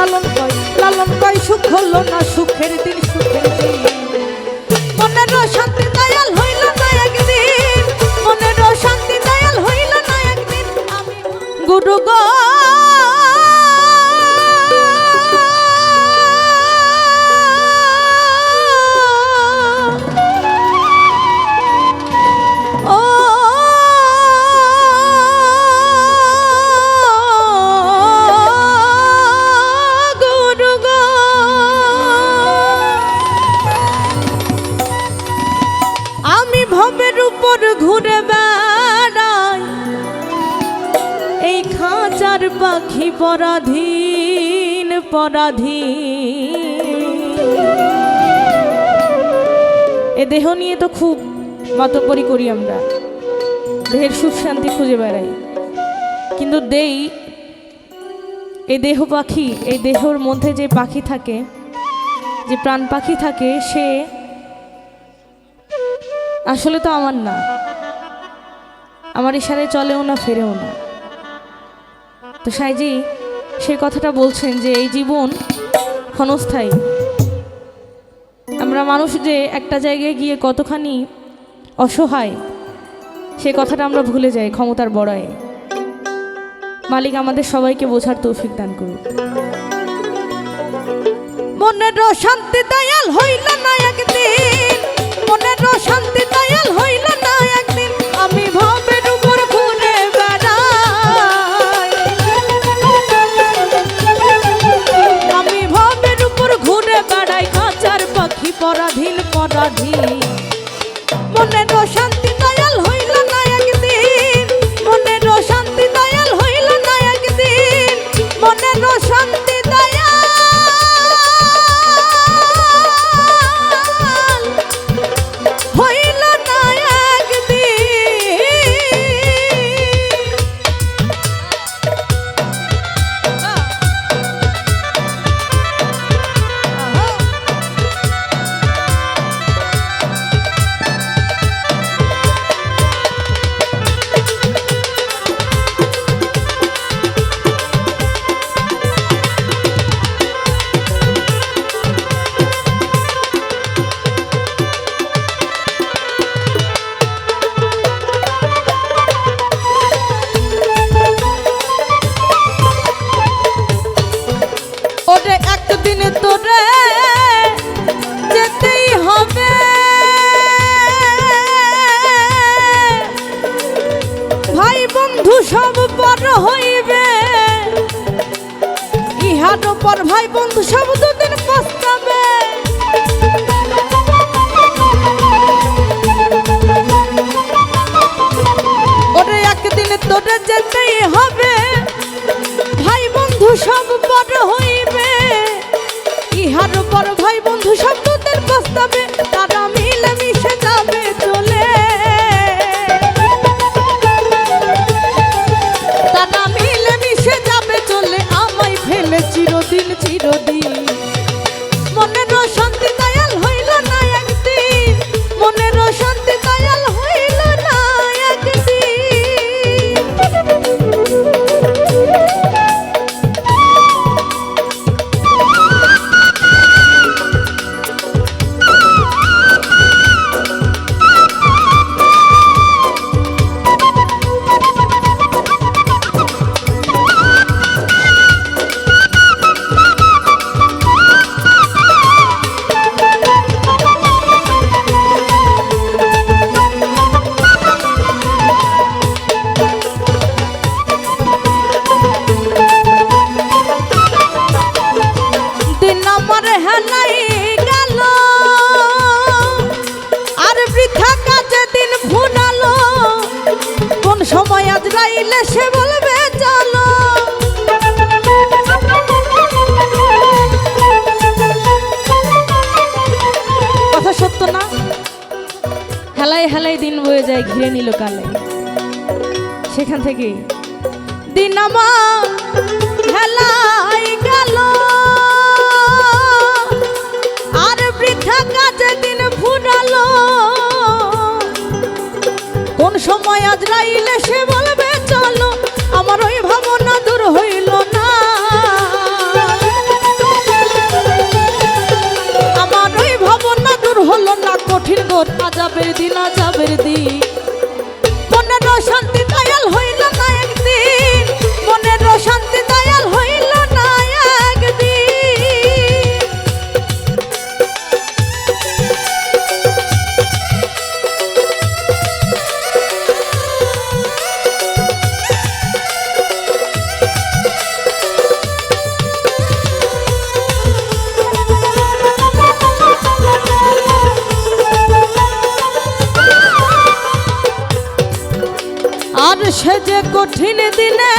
লালন কয় সুখ হলো না, সুখের দিন সুখের দিন। মনের শান্তি দয়াল হইল না একদিন, মনের শান্তি দয়াল হইল না একদিন। আমি গুরু গো ঘুরে বেড়াই এই খাঁচার পাখি পরাধীন পরাধীন। এ দেহ নিয়ে তো খুব মাতব্বরি করি আমরা, দেহের সুখ শান্তি খুঁজে বেড়াই, কিন্তু এই দেহ পাখি, এই দেহর মধ্যে যে পাখি থাকে, যে প্রাণ পাখি থাকে, সে আসলে তো আমার না, আমার ইশারায় চলেও না, ফেরেও না। তো সাইজি সেই কথাটা বলছেন যে এই জীবন ক্ষণস্থায়ী। আমরা মানুষ যে একটা জায়গায় গিয়ে কতখানি অসহায়, সে কথাটা আমরা ভুলে যাই ক্ষমতার বড়ায়ে। মালিক আমাদের সবাইকে বোঝার তৌফিক দান করুন। মনের শান্তি দয়াল হইল না একদিন, মনের শান্তি দয়াল হইল না একদিন। আমি ভবের উপর ঘুরে বেড়াই, আমি ভবের উপর ঘুরে বেড়াই খাঁচার পাখি পরাধীন পরাধীন। মনের শান্তি দয়াল হইল না একদিন, মনের শান্তি দয়াল হইল না একদিন। মনের শান্তি দয়াল হইল না ওরে একদিন তোরে যেতেই হবে, ভাই বন্ধু সব পর হইবে, ইহার পর ভাই বন্ধু সব দুদিন পস্তাবে। ওরে একদিন তোরে যেতেই হবে, ভাই বন্ধু সব পর হইবে, ইহার পর ভাই বন্ধু সব তোদের পস্তাবে। তারা মিলে মিশে যাবে চলে, তারা মিলে মিশে যাবে চলে, আমায় ফেলে চিরদিন চিরদিন। মনের শান্তি দয়াল হইল না একদিন, মনের শান্তি দয়াল হইল না একদিন। সময় আজরাইলে সে বলবে চলো, কথা সত্য না? হেলায় হেলায় দিন বয়ে যায়, ঘিরে নিল কালে। সেখান থেকে দিন আমার হেলায় গেল, আর বৃথা কাজে দিন ফুরালো। কোন সময় আজরাইলে সে বলবে চলো, আমার ওই ভাবনা দূর হইল না। মোর আজাবের দিন আজাবের দিন মনের শান্তি দয়াল হইল না একদিন মনের শান্তি দয়াল হইল না একদিন আর সে যে কঠিন দিনে